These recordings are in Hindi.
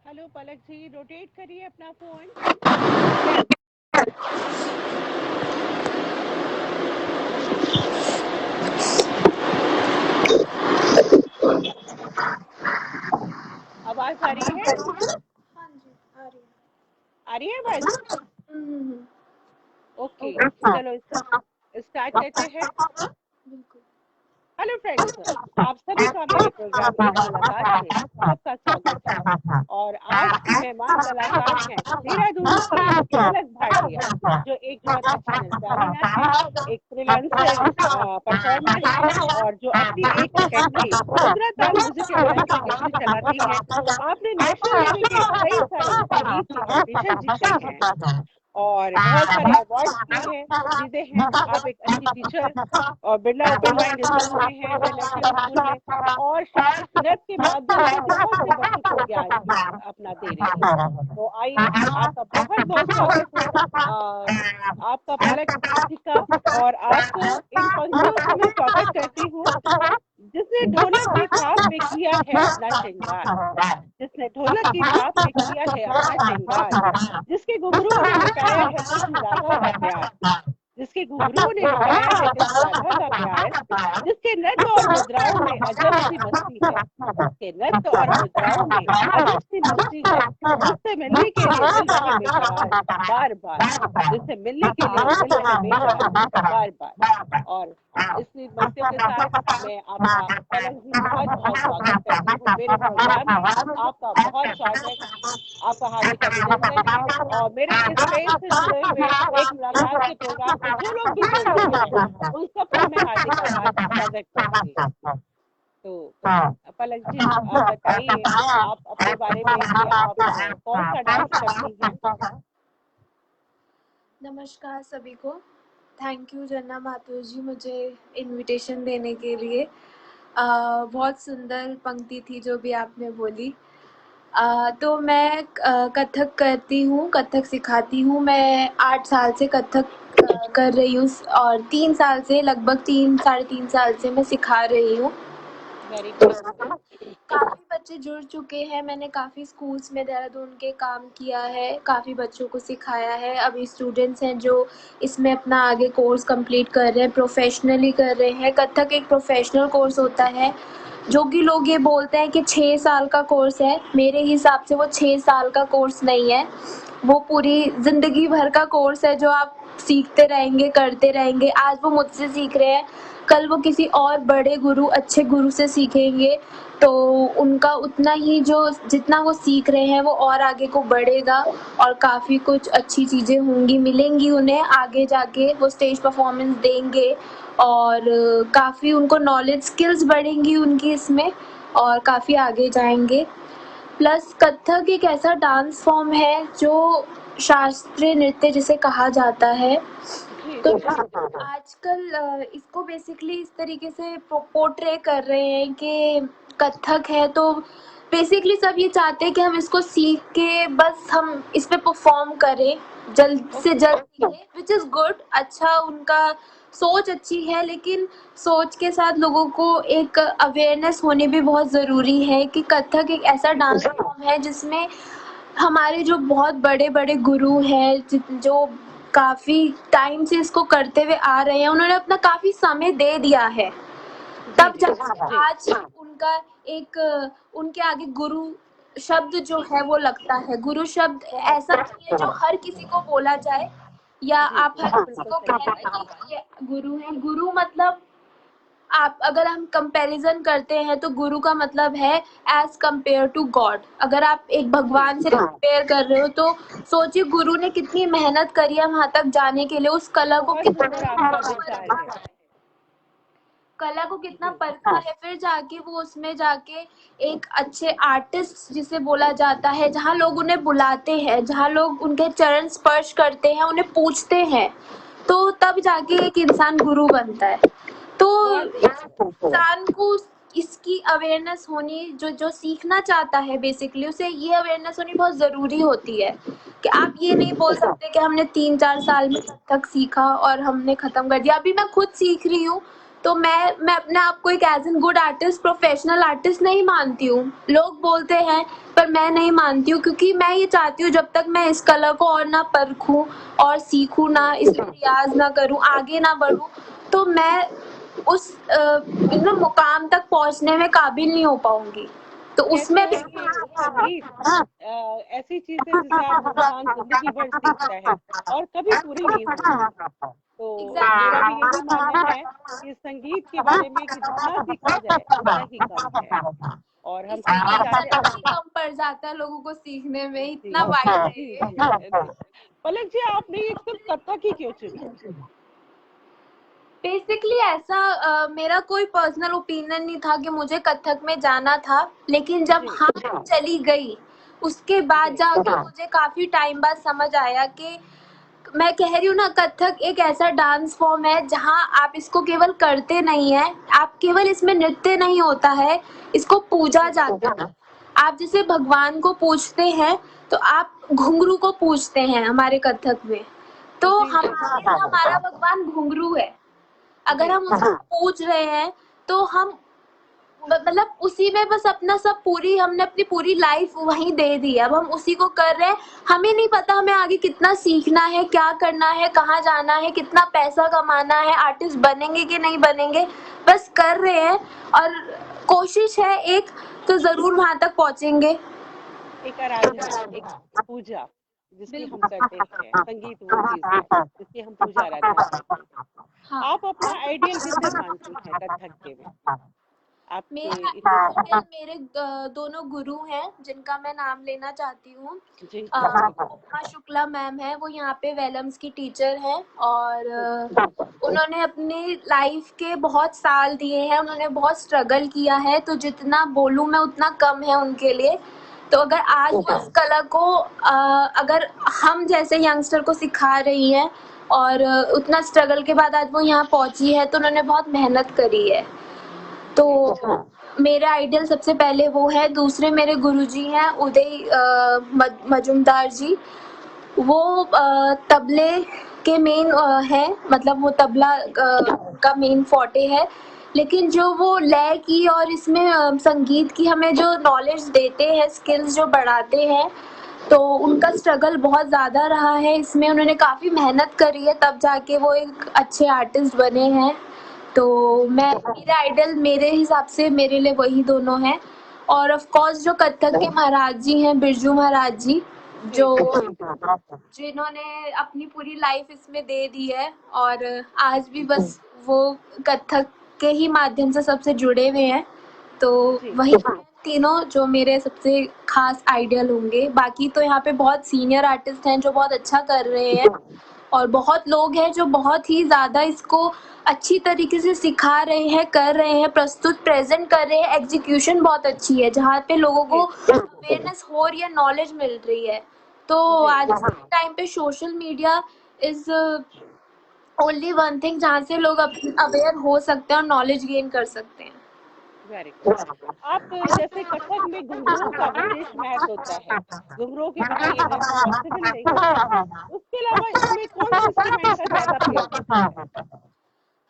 हेलो पलक जी, रोटेट करिए अपना फोन। आवाज आ रही है? हाँ जी, आ रही है। आ रही है आवाज? हम्म, ओके, ओके, चलो स्टार्ट करते हैं। बिल्कुल। हेलो फ्रेंड्स, आप सभी का मेरे प्रोग्राम एक मुलाकात में सबका स्वागत है। और आज की मेहमान कलाकार हैं देहरादून से पलक भाटिया, जो एक बहुत अच्छी नृत्यांगना है, एक फ्रीलांसर परफॉर्मर है, और जो अपनी एक अकेडमी मुद्रा ताल म्यूजिक एंड डांस अकेडमी चलाती हैं। आपने नेशनल लेवल के कई सारे संगीत के कॉम्पिटिशन जीते हैं और बहुत सारे अवार्ड्स भी हैं, जीते हैं। आप एक अच्छी टीचर और बिरला ओपन माइंड स्कूल में हैं, इंटरनेशनल स्कूल में, और नृत्य के माध्यम से बहुत से बच्चों को ज्ञान अपना दे रही हैं। तो आइए, आपका बहुत बहुत स्वागत है आपका पलक जी का। और आपको इन पंक्तियों से मैं स्वागत करती हूँ। जिसने ढोलक की थाप में किया है अपना श्रृंगार, जिसने ढोलक की थाप में किया है अपना श्रृंगार, जिसके घुंघरुओं ने लुटाया है कृष्ण राधा का प्यार, जिसके घुंघरुओं ने लुटाया है कृष्ण राधा का प्यार, जिसके नृत्य और मुद्राओं में अजब सी मस्ती है, जिसके नृत्य और मुद्राओं में अजब सी मस्ती है, जिससे मिलने के लिए दिल रहे बेकरार बार बार, जिससे मिलने के लिए दिल रहे बेकरार बार बार। और इसी पंक्तियों के साथ मैं आपका पलक जी बहुत बहुत स्वागत करती हूँ मेरे प्रोग्राम में। आपका बहुत स्वागत, आपका हार्दिक अभिनंदन है। और मेरे इस पेज से जुड़े हुए एक मुलाकात के प्रोग्राम से जो लोग भी जुड़ रहे हैं, उन सबका मैं हार्दिक आभार स्वागत करूंगी। तो पलक जी, आप बताइए आप अपने बारे में कि आप कौन सा डांस करती हैं। नमस्कार सभी को। थैंक यू जन्ना माथुर जी मुझे इनविटेशन देने के लिए। बहुत सुंदर पंक्ति थी जो भी आपने बोली। तो मैं कथक करती हूँ, कथक सिखाती हूँ। मैं 8 साल से कथक कर रही हूँ और 3 साल से, लगभग 3 साढ़े 3 साल से मैं सिखा रही हूँ। Very good. काफ़ी बच्चे जुड़ चुके हैं। मैंने काफ़ी स्कूल्स में देहरादून के काम किया है, काफ़ी बच्चों को सिखाया है। अभी स्टूडेंट्स हैं जो इसमें अपना आगे कोर्स कंप्लीट कर रहे हैं, प्रोफेशनली कर रहे हैं। कथक एक प्रोफेशनल कोर्स होता है, जो कि लोग ये बोलते हैं कि 6 साल का कोर्स है। मेरे हिसाब से वो 6 साल का कोर्स नहीं है, वो पूरी ज़िंदगी भर का कोर्स है जो आप सीखते रहेंगे, करते रहेंगे। आज वो मुझसे सीख रहे हैं, कल वो किसी और बड़े गुरु, अच्छे गुरु से सीखेंगे, तो उनका उतना ही जो जितना वो सीख रहे हैं वो और आगे को बढ़ेगा और काफ़ी कुछ अच्छी चीज़ें होंगी, मिलेंगी उन्हें आगे जाके। वो स्टेज परफॉर्मेंस देंगे और काफ़ी उनको नॉलेज, स्किल्स बढ़ेंगी उनकी इसमें और काफ़ी आगे जाएंगे। प्लस कथक एक ऐसा डांस फॉर्म है जो शास्त्रीय नृत्य जिसे कहा जाता है। जी तो जी जी। आजकल इसको बेसिकली इस तरीके से पोर्ट्रे कर रहे हैं कि कथक है, तो बेसिकली सब ये चाहते हैं कि हम इसको सीख के बस हम इस पे परफॉर्म करें, जल्द से जल्द सीखें, विच इज़ गुड। अच्छा, उनका सोच अच्छी है, लेकिन सोच के साथ लोगों को एक अवेयरनेस होनी भी बहुत ज़रूरी है कि कथक एक ऐसा डांस फॉर्म है जिसमें हमारे जो बहुत बड़े-बड़े गुरु हैं, जो काफ़ी टाइम से इसको करते हुए आ रहे हैं, उन्होंने अपना काफ़ी समय दे दिया है। जी तब जी जाके जी। आज उनका एक उनके आगे गुरु शब्द जो है वो लगता है। गुरु शब्द ऐसा नहीं है जो हर किसी को बोला जाए या जी आप जी, हर किसी बिल्कुल को सही कह बात दें है। कि ये गुरु है। गुरु मतलब, आप अगर हम कंपैरिजन करते हैं तो गुरु का मतलब है एज कंपेयर टू गॉड। अगर आप एक जी, भगवान से कंपेयर कर रहे हो तो सोचिए गुरु ने कितनी मेहनत करी है वहां तक जाने के लिए, उस कला को बहुत कितना सुंदर आपका विचार है। कला को कितना जी परखा है, फिर जाके वो उसमें जाके एक अच्छे आर्टिस्ट जिसे बोला जाता है, जहाँ लोग उन्हें बुलाते हैं, जहाँ लोग उनके चरण स्पर्श करते हैं, उन्हें पूछते हैं, तो तब जाके एक इंसान गुरु बनता है। तो बहुत खूब। इंसान को इसकी अवेयरनेस होनी, जो जो सीखना चाहता है बेसिकली उसे ये अवेयरनेस होनी बहुत ज़रूरी होती है कि आप ये नहीं बोल सकते कि हमने 3-4 साल में कथक सीखा और हमने ख़त्म कर दिया। अभी मैं खुद सीख रही हूँ, तो मैं अपने आप को एक as an good artist, professional artist नहीं मानती हूँ। लोग बोलते हैं पर मैं नहीं मानती हूँ, क्योंकि मैं ये चाहती हूँ जब तक मैं इस कला को और ना परखूँ और सीखूँ ना, इसमें रियाज ना करूँ, आगे ना बढ़ूँ, तो मैं उस मुकाम तक पहुंचने में काबिल नहीं हो पाऊंगी। तो कहते उसमें भी हैं कि संगीत ऐसी चीज है जिसे आप इंसान जिंदगी भर सीखता है और कभी पूरी नहीं होती। तो मेरा भी यही मानना है कि संगीत के बारे में कि जितना सीखा जाए उतना ही कम है, और हम सीखते इसलिए जाते समय भी कम पड़ जाता है लोगों को सीखने में, जी इतना वाइड है जी ये। जी। पलक जी, आपने ये सिर्फ कथक ही क्यों चुनी? बेसिकली ऐसा मेरा कोई पर्सनल ओपिनियन नहीं था कि मुझे कथक में जाना था, लेकिन जब जी हाँ चली गई, उसके बाद जी जाके मुझे काफी टाइम बाद समझ आया कि मैं कह रही हूँ ना, कथक एक ऐसा डांस फॉर्म है जहाँ आप इसको केवल करते नहीं हैं, आप केवल इसमें नृत्य नहीं होता है, इसको पूजा जी जाता है। आप जैसे भगवान को पूजते हैं, तो आप घुंघरू को पूजते हैं हमारे कथक में। तो जी जी हमारे लिए हमारा भगवान घुंघरू है। जी अगर हम उसको पूज रहे हैं, तो हम मतलब उसी में बस अपना सब पूरी हमने अपनी पूरी लाइफ वहीं दे दी है। अब हम उसी को कर रहे हैं। हमें नहीं पता हमें आगे कितना सीखना है, क्या करना है, कहाँ जाना है, कितना पैसा कमाना है, आर्टिस्ट बनेंगे कि नहीं बनेंगे, बस कर रहे हैं। और कोशिश है एक, तो ज़रूर वहाँ तक पहुँचेंगे। एक आराधना, एक पूजा जिसकी हम बिल्कुल। करते हैं। संगीत वो चीज है जिसकी हम पूजा आराधना करते हैं। हाँ। आप अपना आइडियल किसे मानती हैं कथक के में? आपके मेरा इतने आइडियल मेरे दोनों गुरु हैं, जिनका मैं नाम लेना चाहती हूँ। जी जी बिल्कुल। उपमा शुक्ला मैम है, वो यहाँ पे वेलम्स की टीचर हैं, और ओके। उन्होंने अपनी लाइफ के बहुत साल दिए हैं, उन्होंने बहुत स्ट्रगल किया है, तो जितना बोलूँ मैं उतना कम है उनके लिए। तो अगर आज वो इस कला को अगर हम जैसे यंगस्टर को सिखा रही हैं, और उतना स्ट्रगल के बाद आज वो यहाँ पहुँची है, तो उन्होंने बहुत मेहनत करी है। तो जी मेरा आइडियल सबसे पहले वो है। दूसरे मेरे गुरुजी हैं उदय मजूमदार जी। वो तबले के मेन है, मतलब वो तबला का मेन फोर्टे है, लेकिन जो वो लय की और इसमें संगीत की हमें जो नॉलेज देते हैं, स्किल्स जो बढ़ाते हैं, तो उनका स्ट्रगल बहुत ज़्यादा रहा है इसमें। उन्होंने काफ़ी मेहनत करी है, तब जाके वो एक अच्छे आर्टिस्ट बने हैं। तो जी मैं मेरा आइडल मेरे हिसाब से मेरे लिए वही दोनों हैं। और ऑफ कोर्स जो कथक के महाराज जी हैं, बिरजू महाराज जी, जी जो जी बिल्कुल। जिन्होंने अपनी पूरी लाइफ इसमें दे दी है, और आज भी बस वो कथक के ही माध्यम से सबसे जुड़े हुए हैं। तो जी वही तीनों जो मेरे सबसे खास आइडियल होंगे। बाकी तो यहाँ पे बहुत सीनियर आर्टिस्ट हैं जो बहुत अच्छा कर रहे हैं, और बहुत लोग हैं जो बहुत ही ज़्यादा इसको अच्छी तरीके से सिखा रहे हैं, कर रहे हैं, प्रस्तुत प्रेजेंट कर रहे हैं। एग्जीक्यूशन बहुत अच्छी है, जहाँ पे लोगों को जी अवेयरनेस हो रही है, नॉलेज मिल रही है। तो जी आज के टाइम पे social media is only one thing जहाँ से लोग अवेयर हो सकते हैं और नॉलेज गेन कर सकते हैं। Very good. आप जैसे कथक में घुंघरुओं का विशेष महत्व होता है, घुंघरुओं के बिना ये नृत्य पॉसिबल नहीं होता। उसके अलावा इसमें कौन से इंस्ट्रूमेंट का ज्यादा प्रयोग होता है?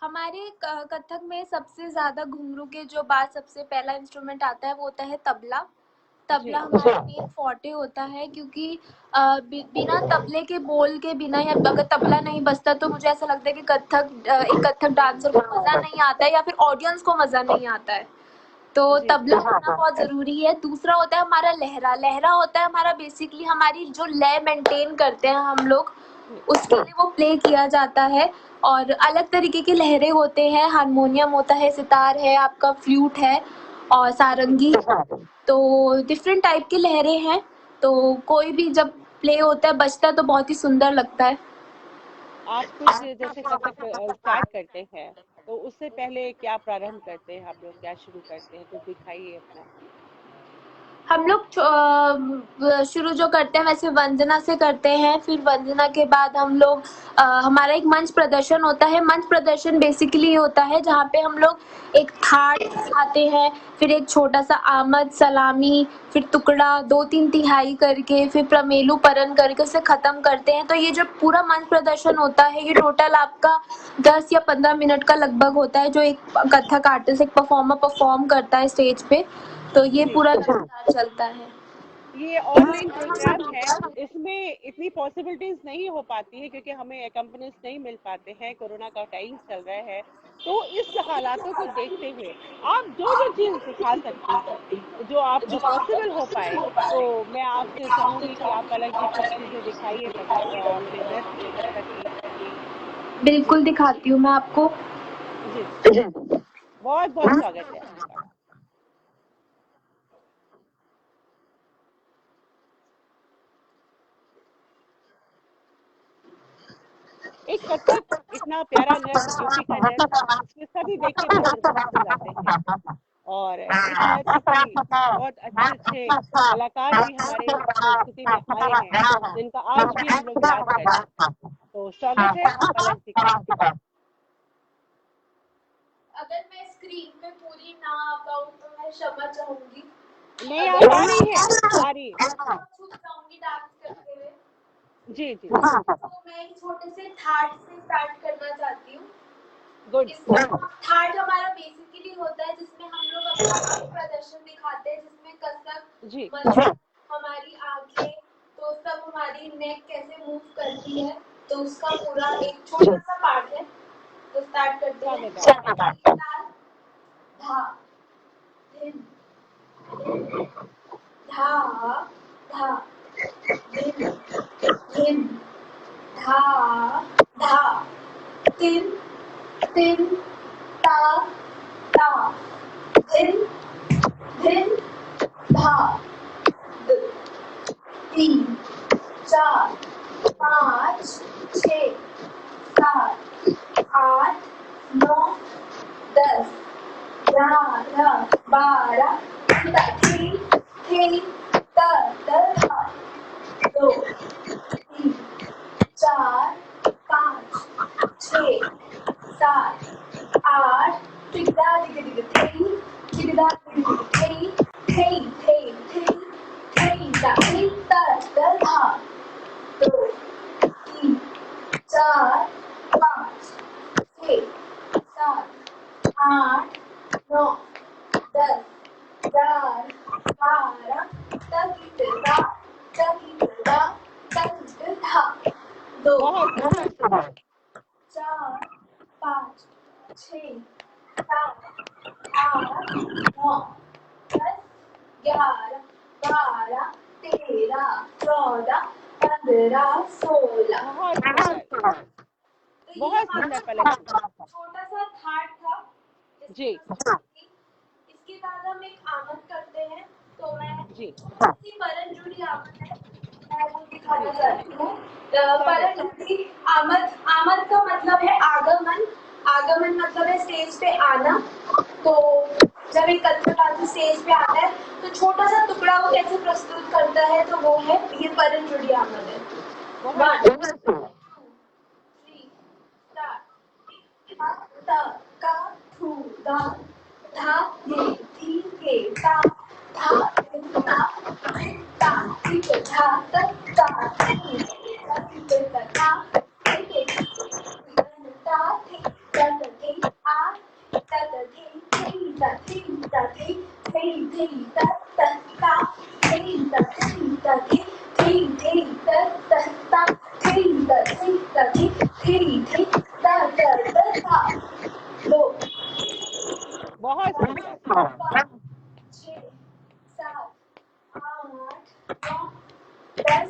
हमारे कथक में सबसे ज़्यादा घुंघरू के जो बाद सबसे पहला इंस्ट्रूमेंट आता है वो होता है तबला। जी तबला हमारा मेन फोर्टे होता है, क्योंकि बिना तबले के बोल के बिना, या अगर तबला नहीं बजता तो मुझे ऐसा लगता है कि एक कथक डांसर को मज़ा नहीं आता है, या फिर ऑडियंस को मज़ा नहीं आता है। तो जी तबला होना बहुत ज़रूरी है। दूसरा होता है हमारा लहरा। लहरा होता है हमारा बेसिकली हमारी जो लय मेंटेन करते हैं हम लोग, जी उसके लिए वो प्ले किया जाता है। और अलग तरीके के लहरे होते हैं, हारमोनियम होता है, सितार है, आपका फ्लूट है, और जी। सारंगी। तो डिफरेंट टाइप की लहरें हैं। तो कोई भी जब प्ले होता है, बजता है, तो बहुत ही सुंदर लगता है। आप कुछ जैसे कथक स्टार्ट करते हैं तो उससे पहले क्या प्रारंभ करते हैं आप लोग, क्या शुरू करते हैं, कुछ दिखाइए अपना। हम लोग शुरू जो करते हैं वैसे वंदना से करते हैं, फिर वंदना के बाद हम लोग हमारा एक मंच प्रदर्शन होता है। मंच प्रदर्शन बेसिकली होता है जहाँ पे हम लोग एक थाट दिखाते हैं, फिर एक छोटा सा आमद, सलामी, फिर टुकड़ा, 2-3 तिहाई करके, फिर प्रमेलू परन करके उसे खत्म करते हैं। तो ये जो पूरा मंच प्रदर्शन होता है ये टोटल आपका 10 या 15 मिनट का लगभग होता है, जो एक कथक आर्टिस्ट, एक परफॉर्मर परफॉर्म करता है स्टेज पे। तो ये जी, पूरा लगातार चलता है। ये ऑनलाइन प्रोग्राम है, इसमें इतनी पॉसिबिलिटीज नहीं हो पाती है क्योंकि हमें एकम्पनिस्ट नहीं मिल पाते हैं, कोरोना का टाइम चल रहा है। तो इस हालातों को देखते हुए आप जो जो चीज दिखा सकती हैं, जो आपको पॉसिबल हो पाए, तो मैं आपसे चाहूंगी कि आप पलक जी कुछ चीजें दिखाइए अपने नृत्य की, कथक की। जी बिल्कुल दिखाती हूँ मैं आपको। जी, बहुत बहुत स्वागत है आपका। एक कथक इतना प्यारा नृत्य, यूपी का नृत्य, इसमें सभी देख के मंत्रमुग्ध हो जाते हैं। और इस नृत्य की बहुत अच्छे अच्छे कलाकार भी हमारे संस्कृति में आए हैं, जिनका आज भी हम लोग याद करते हैं। तो स्वागत है पलक जी का। अगर मैं स्क्रीन पे पूरी ना आ पाऊँ तो मैं क्षमा चाहूंगी। नहीं, अगर आप आ रही है, आ रही है। छूट जाऊंगी डांस करते हुए। जी जी जी। तो मैं एक छोटे से थाट से स्टार्ट करना चाहती हूँ। गुड। इसमें थाट हमारा बेसिकली होता है जिसमें हम लोग अपना प्रदर्शन दिखाते हैं, जिसमें कसक, जी मशक, हमारी आंखें, तो सब हमारी नेक कैसे मूव करती है, तो उसका पूरा एक छोटा सा पार्ट है। तो स्टार्ट करते हैं। स्वागत है आपका। ताल, धा, धिन, धा, धा, धिन, धिन, धा, धा, तिन, तिन, ता, ता, धिन, धिन, धा, ध, 3, 4, 5, 6, 7, 8, 9, 10, 11, 12, 13, 3, धा, 2, 3, 4, 5, 6, 7, 8, टिकदा टिक टिक थेई, टिकदा टिक टिक थेई, थेई थेई थेई, ता थेई ता ता धा, 2, 3, 4, 5, 6, 7, 8, 9, 10, 11, 12, तकितदा, तकितदा, तकितदा, 2, बहुत सुंदर। 4, 5, 6, 7, 8, 9, 10, 11, 12, 13, 14, 15, 16। बहुत सुंदर, तो ये बहुत सुंदर हमारा पलक जी। छोटा सा थाट था जिसमें जी मैं स्टार्ट की। इसके बाद हम एक आमद करते हैं। तो मैं जी इसी परन जुड़ी आमद है, मैं वो दिखाना जी, चाहती हूँ। स्वागत परन है। जुड़ी आमद, आमद का मतलब है आगमन। आगमन मतलब है स्टेज पे आना। तो जब एक कथक आर्टिस्ट स्टेज पे आता है तो छोटा सा टुकड़ा वो कैसे प्रस्तुत करता है, तो वो है ये परन जुड़ी आमद है। बहुत वन, सुंदर। 3, start. Ta, ta, ka, thu, da, tha, ye, thi, ke, ta, tha, tin, ta, tin, ta, tik, tha, ta, ta, tin, ta, tik, ta, ta, tik, ta, tik, ta, ta, tik, a, ta, ta, tik, thi, ta, tik, ta, tik, thi, thi, ta, ta, ta, thi, ta, tik, ta, tik, thi, thi, ta, ta, ta, thi, ta, tik, ta, tik, thi, thi, ta, ta, ta, ta, 2, बहुत सुंदर। 6, 7, 8, 9, 10,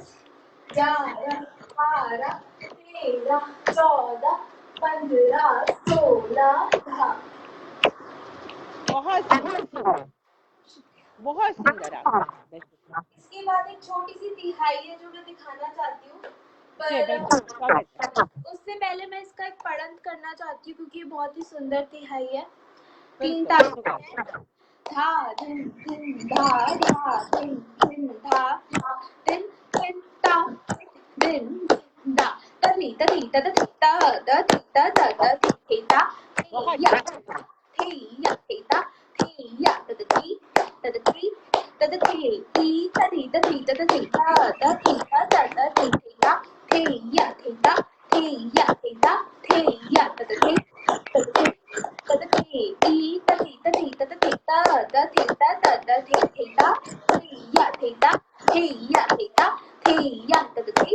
11, 12, 13, 14, 15, 16, 10। बहुत सुंदर, बहुत सुंदर आपका प्रदर्शन। इसके बाद एक छोटी सी तिहाई है जो मैं दिखाना चाहती हूँ। जी पर बिल्कुल, स्वागत है। उससे पहले मैं इसका एक पढ़ंत करना चाहती हूँ क्योंकि ये बहुत ही सुंदर तिहाई है। 3 बिल्कुल, ताल हैं। धा धिन धिन धा धा धिन धिन धा धा धिन धिन ता धिन धा तनी तनी तद ता द ता द द थे ता बहुत या खूब, थे या थे ता थे या तद ती तद थे ती तदी तदी तद थे ता द थे ता द थे ता थे या थे ता थे या थे ता थे या तद थे तद थे ती तदी तदी तद थे ता द थे ता द थे ता थे या थे ता थे या थे ता थे या तद थे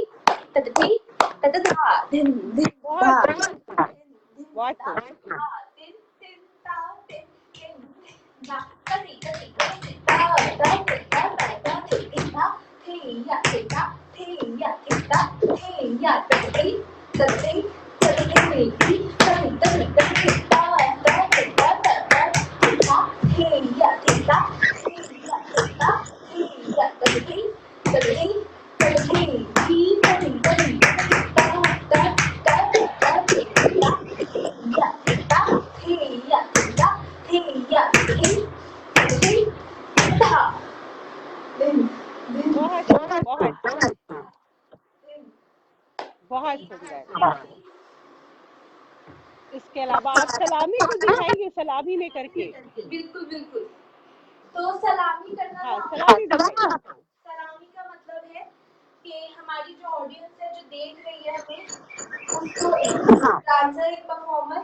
तद धा धिन धिन धा बहुत खूब, धिन बहुत धा खूब। धा धिन धिन धा धिन धिन धा तदी तदी तदी ता दा थे ता दा थे ता थे या थे ता थे या थे ता थे या तद थे तद थे तद थे ती तदी तदी तदी ता दा थे ता दा थे ता थे या थे ता थे या थे ता थे या तद थे तद थे तद थे ती तदी तदी तदी ता दा दा दा थे ता या थे ता थे या थे ता थे या थे तद थे धा दिन दिन बहुत बहुत दिन बहुत सुंदर। इसके अलावा आप सलामी को दिखाएंगे, सलामी में करके। बिल्कुल बिल्कुल। तो सलामी करना तो हाँ, आपको सलामी पता दिखाइए। है। सलामी का मतलब है कि हमारी जो ऑडियंस है जो देख रही है हमें उनको एक डांसर एक परफॉर्मर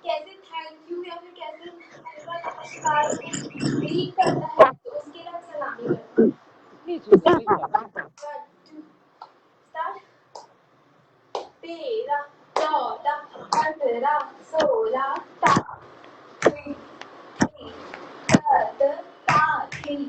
कैसे थैंक यू या फिर कैसे हल्का नमस्कार ग्रीट करता है तो उसके लिए हम सलामी करते हैं। जी जी जी बिल्कुल। 1 2 स्टार्ट। 13 14 15 16 3 2 3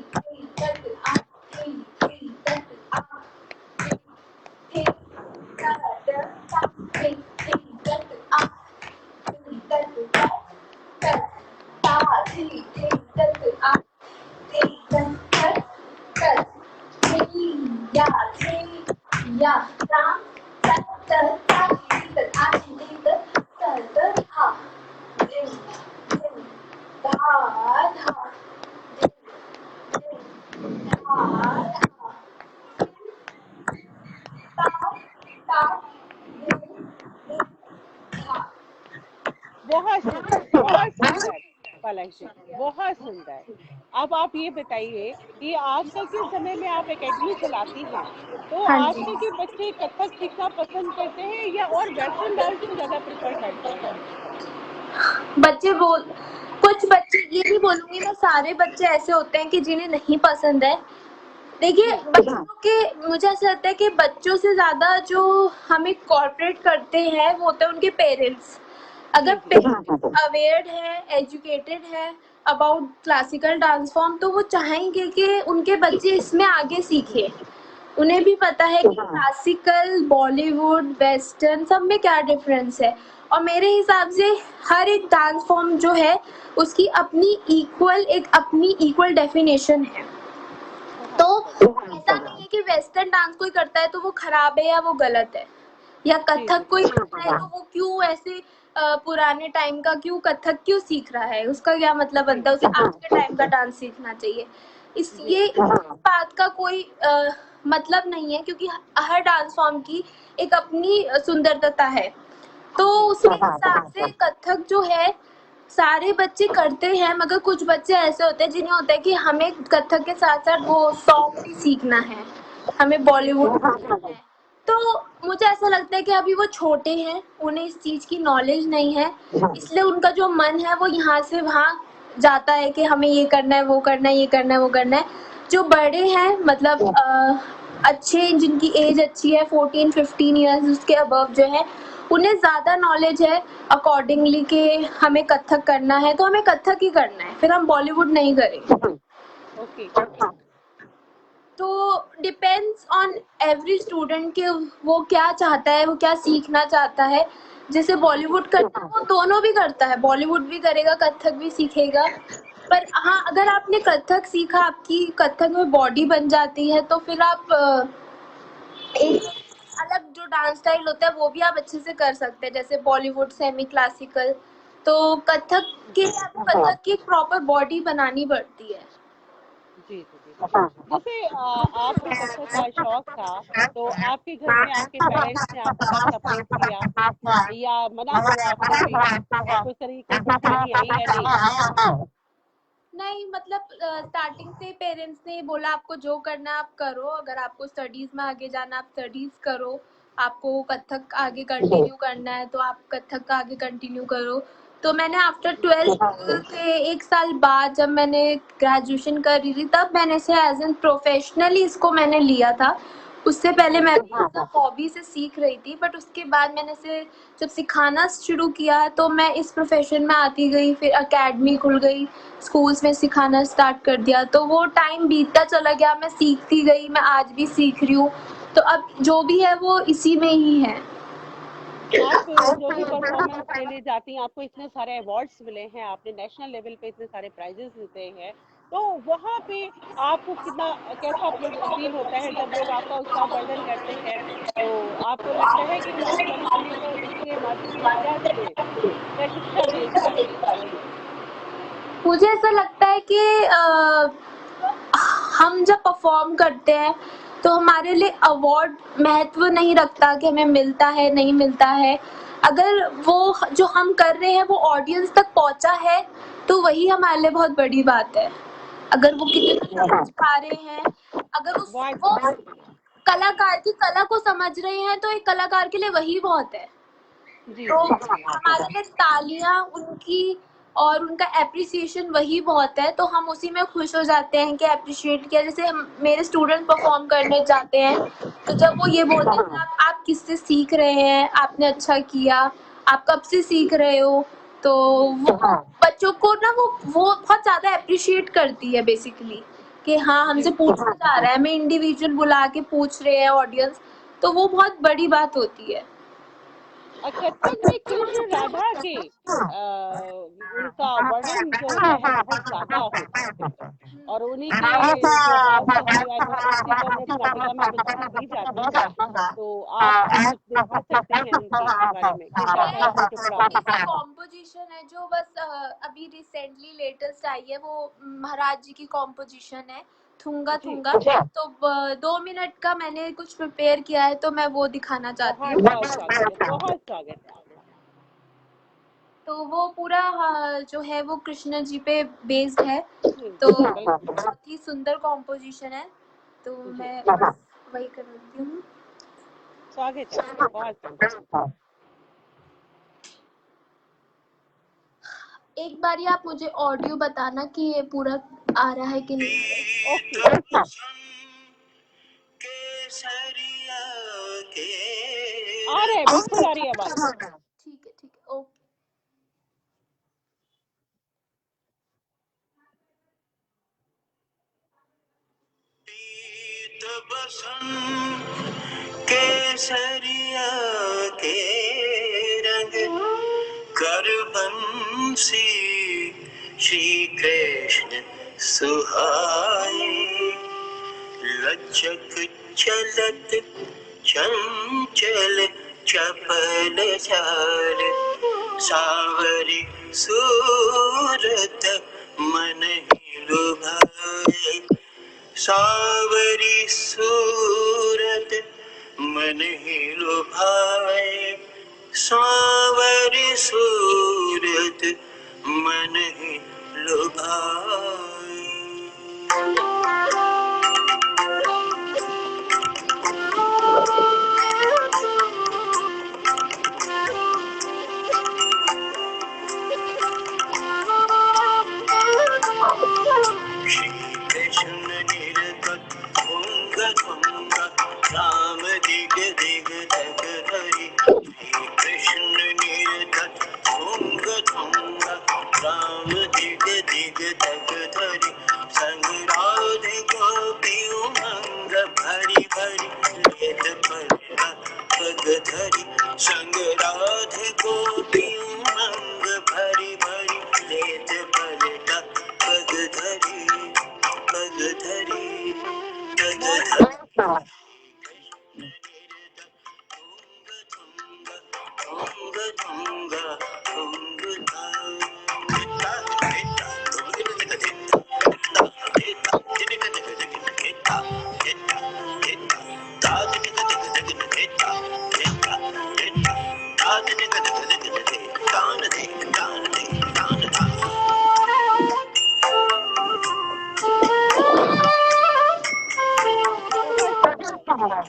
बहुत सुंदर, बहुत सुंदर पलक जी, बहुत सुंदर। अब आप ये बताइए कि आजकल के समय में आप एकेडमी चलाती हैं, तो हाँ जी। आजकल के बच्चे कथक सीखना पसंद करते हैं या और वेस्टर्न डांस को ज्यादा प्रेफर करते हैं? बच्चे बोल कुछ बच्चे ये भी बोलूंगी मैं सारे बच्चे ऐसे होते हैं कि जिन्हें नहीं पसंद है। देखिए जी बच्चों के मुझे ऐसा लगता है कि बच्चों से ज़्यादा जो हमें कॉर्पोरेट करते हैं वो होते हैं उनके पेरेंट्स। अगर जी जी जी पेरेंट्स अवेयर्ड है एजुकेटेड है अबाउट क्लासिकल डांस फॉर्म तो वो चाहेंगे कि उनके बच्चे इसमें आगे सीखें। उन्हें भी पता है कि क्लासिकल बॉलीवुड वेस्टर्न सब में क्या डिफरेंस है और मेरे हिसाब से हर एक डांस फॉर्म जो है उसकी अपनी इक्वल डेफिनेशन है। तो बहुत ऐसा नहीं है कि वेस्टर्न डांस कोई करता है तो वो खराब है या वो गलत है या जी कथक जी कोई करता है तो वो क्यों ऐसे पुराने टाइम का क्यों कथक क्यों सीख रहा है उसका क्या मतलब जी बनता है उसे आज के टाइम का डांस सीखना चाहिए। जी इस बात का कोई मतलब नहीं है क्योंकि हर डांस फॉर्म की एक अपनी सुंदरता है। तो जी उसके हिसाब से कथक जो है सारे बच्चे करते हैं मगर कुछ बच्चे ऐसे होते हैं जिन्हें होता है कि हमें कथक के साथ साथ वो सॉन्ग भी सीखना है हमें जी जी बॉलीवुड सीखना है। तो मुझे ऐसा लगता है कि अभी वो छोटे हैं उन्हें इस चीज़ की नॉलेज नहीं है इसलिए उनका जो मन है वो यहाँ से वहाँ जाता है कि हमें ये करना है वो करना है ये करना है वो करना है। जो बड़े हैं मतलब अच्छे जिनकी एज अच्छी है 14-15 ईयर्स उसके अबव जो है उन्हें ज़्यादा नॉलेज है अकॉर्डिंगली कि हमें कथक करना है तो हमें कथक ही करना है फिर हम बॉलीवुड नहीं करेंगे। ओके। तो डिपेंड्स ऑन एवरी स्टूडेंट के वो क्या चाहता है वो क्या सीखना चाहता है। जैसे जी बॉलीवुड करता है वो दोनों भी करता है बॉलीवुड भी करेगा कथक भी सीखेगा। पर हाँ अगर आपने कथक सीखा आपकी कथक में बॉडी बन जाती है तो फिर आप एक अलग जो जो डांस स्टाइल होता है वो भी आप अच्छे से कर सकते हैं, जैसे बॉलीवुड, सेमी क्लासिकल। तो कथक के लिए आपको कथक की एक प्रॉपर बॉडी बनानी पड़ती है। जी जी जी जी। जैसे आपको कथक का शौक था, तो आपके घर में आपके पेरेंट्स ने आपको कब सपोर्ट किया या मना हुआ फिर भी, आपको इस तरह की कोई परेशानी आई या नहीं? नहीं, मतलब स्टार्टिंग से पेरेंट्स ने बोला आपको जो करना है आप करो, अगर आपको स्टडीज़ में आगे जाना आप स्टडीज़ करो, आपको कथक आगे कंटिन्यू करना है तो आप कथक का आगे कंटिन्यू करो। तो मैंने आफ्टर 12th के 1 साल बाद जब मैंने ग्रेजुएशन कर रही थी तब मैंने इसे एज़ एन प्रोफेशनली इसको मैंने लिया था। उससे पहले मैं भी एज़ अ हॉबी से सीख रही थी, बट उसके बाद मैंने इसे जब सिखाना शुरू किया तो मैं इस प्रोफेशन में आती गई, फिर अकेडमी खुल गई, स्कूल्स में सिखाना स्टार्ट कर दिया, तो वो टाइम बीतता चला गया, मैं सीखती गई, मैं आज भी सीख रही हूँ। तो अब जो भी है वो इसी में ही है। आप जो भी परफॉर्मेंस के लिए जाती हैं, आपको इतने सारे अवार्ड्स मिले हैं, आपने नेशनल लेवल पे इतने सारे प्राइजेस जीते हैं, तो वहाँ पे आपको कितना कैसा फील होता है जब लोग आपका उत्साहवर्धन करते हैं? तो आपको लगता है कि मुझे कभी किसी को इसके माध्यम से प्रशिक्षण लेनी चाहिए? मुझे ऐसा लगता है कि हम जब परफॉर्म करते हैं तो हमारे लिए अवार्ड महत्व नहीं रखता कि हमें मिलता है नहीं मिलता है। अगर वो जो हम कर रहे हैं वो ऑडियंस तक पहुंचा है तो वही हमारे लिए बहुत बड़ी बात है। अगर वो कितना समझ पा रहे हैं, अगर उस वाह, वो कलाकार की कला को समझ रहे हैं तो एक कलाकार के लिए वही बहुत है। जी तो जी जी जी जी। हमारे लिए तालियां उनकी और उनका एप्रिसिएशन वही बहुत है, तो हम उसी में खुश हो जाते हैं कि एप्रिशिएट किया। जैसे हम मेरे स्टूडेंट परफॉर्म करने जाते हैं तो जब वो ये बोलते हैं कि आप किससे सीख रहे हैं, आपने अच्छा किया, आप कब से सीख रहे हो, तो वो बच्चों को ना वो बहुत ज़्यादा एप्रिशिएट करती है बेसिकली कि हाँ जी हमसे जी। पूछा जा रहा है, हमें इंडिविजुअल बुला के पूछ रहे हैं ऑडियंस, तो वो बहुत बड़ी बात होती है। कथक में कृष्ण राधा के उनका वर्णन जो है बहुत ज्यादा होता है, और उन्हीं के जो भाव से वो उसी को नृत्य नाटिका में प्रस्तुति दी जाती है। तो आप कुछ दिखा सकते हैं उनके बारे में, कृष्ण का एक दो टुकड़ा? कॉम्पोजिशन है जो बस अभी रिसेंटली लेटेस्ट आई है, वो महाराज जी की कॉम्पोजिशन है, थुंगा जी। थुंगा। तो 2 मिनट का मैंने कुछ प्रिपेयर किया है तो मैं वो दिखाना चाहती बहुत हूँ। बहुत स्वागत है, बहुत स्वागत है आपका। तो वो पूरा जो है वो कृष्ण जी पे बेस्ड है, जी तो बिल्कुल। बहुत ही सुंदर कॉम्पोजिशन है, तो जी, मैं बस वही कर रही हूँ। स्वागत है आपका, बहुत सुंदर। एक बारी आप मुझे ऑडियो बताना कि ये पूरा आ रहा है कि नहीं। ओके। आ रहे हैं, बिल्कुल आ रही है आवाज। ठीक है ठीक है, ओके। केसरिया के रंग कर बंसी श्री कृष्ण सुहाए, लचक चलत चंचल चपल चाल, सावरी सूरत मन ही लुभाए, सावरी सूरत मन ही लुभाए, सावरी सूरत मन ही लुभाए। श्री कृष्ण निर्गत भुंग भुंग, राम दिग दिग जग धरि, श्री कृष्ण निर्गत भुंग भुंग, राम दिग दिग जग धरि, संग राधे गोपी उमंग भरी भरी, लेत पलटा पग धरि, संग राधे गोपी उमंग भरी भरी, लेत पलटा पग धरी, पग धरी, पग धरी। बहुत सुंदर।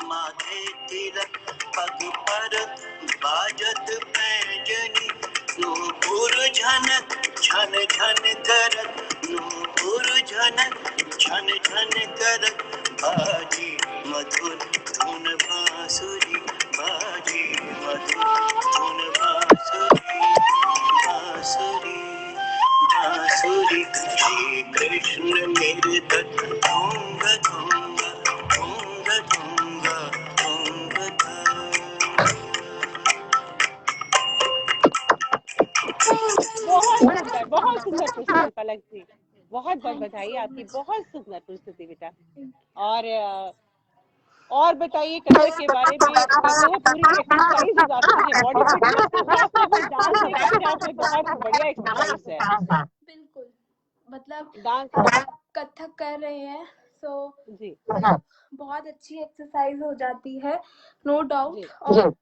माथे तिलक पग पर बाजत पैजनी नूपुर झनक छन छन करत नूपुर झनक छन छन करत बाजी मधुर धुन बांसुरी बाजी मधुर धुन बांसुरी बांसुरी बांसुरी श्री कृष्ण निर्गत भोंग भोंग भोंग भोंग भोंग बहुत सुंदर प्रस्तुति पलक जी, बहुत बहुत थैंक यू बधाई सो आपकी, मच। बहुत सुंदर प्रस्तुति बेटा। और बताइए कथक के बारे में। कहते हैं पूरी एक्सरसाइज हो जाती है, बॉडी फिटनेस के साथ साथ में डांस एक अपने आप में बहुत बढ़िया एक्सरसाइज है। बिल्कुल, मतलब डांस कथक कर रहे हैं तो जी बहुत अच्छी एक्सरसाइज हो जाती है, नो डाउट। जी और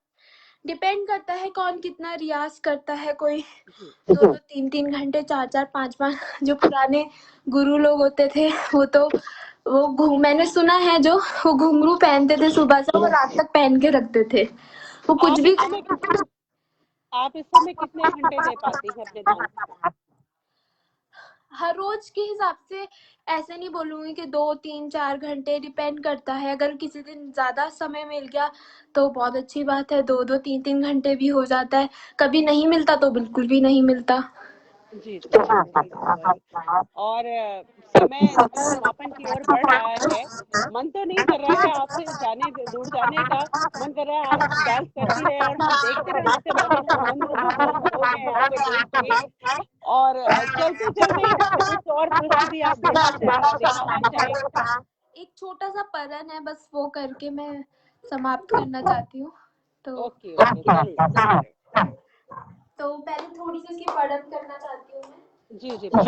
डिपेंड करता है कौन कितना रियाज करता है। कोई जी 2-2 3-3 घंटे 4-4 5-5, जो पुराने गुरु लोग होते थे वो मैंने सुना है जो वो घुंघरू पहनते थे सुबह से वो रात तक पहन के रखते थे, वो कुछ आप भी इस समय कितने घंटे दे पाती हैं अपने डांस को? हर रोज के हिसाब से ऐसे नहीं बोलूंगी कि 2-3-4 घंटे, डिपेंड करता है। अगर किसी दिन ज्यादा समय मिल गया तो बहुत अच्छी बात है, 2-2 3-3 घंटे भी हो जाता है। कभी नहीं मिलता तो बिल्कुल भी नहीं मिलता। जी जी जी, वही। और समय समापन की ओर बढ़ रहा है। मन तो नहीं कर रहा है आपसे दूर जाने का। मन कर रहा है आप डांस करती रहे और हम देखते रहे, जैसे मनोरंजित हो गए यहाँ पे देख के। और चलते चलते कुछ और प्रस्तुति आप देना चाहें? एक छोटा सा पलन है, बस वो करके मैं समाप्त करना चाहती हूँ। तो ओके ओके, जरूर। तो पहले थोड़ी सी उसकी पढ़न करना चाहती हूँ मैं। जी जी बिल्कुल।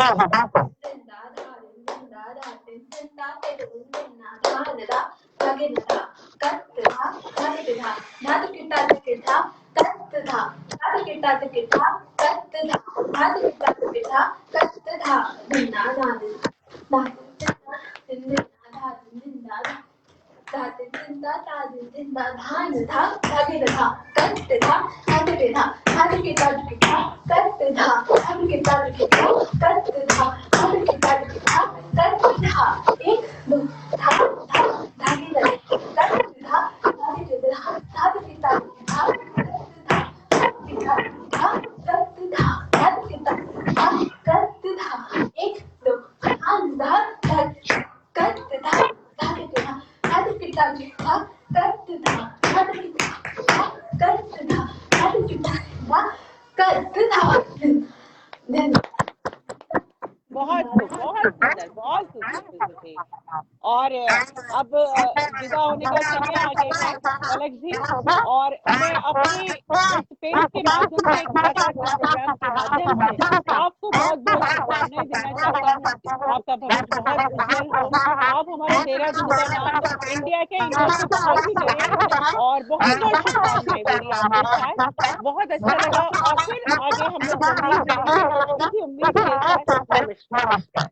बहुत सुंदर प्रस्तुति। और अब विदा होने का समय आ गया है पलक जी। और मैं अपने इस पेज के माध्यम से, एक कलाकार टॉक प्रोग्राम के माध्यम से आपको बहुत बहुत शुभकामनाएं देना चाहता हूँ। आपका भविष्य बहुत उज्जवल हो। आप हमारे देहरादून का नाम इंडिया के इंटर से बाहर भी करें। और बहुत बहुत शुभकामनाएं मेरी आपके साथ। बहुत अच्छा लगा और फिर आगे हम लोग जल्दी ही मिलेंगे इसी उम्मीद के साथ। नमस्कार।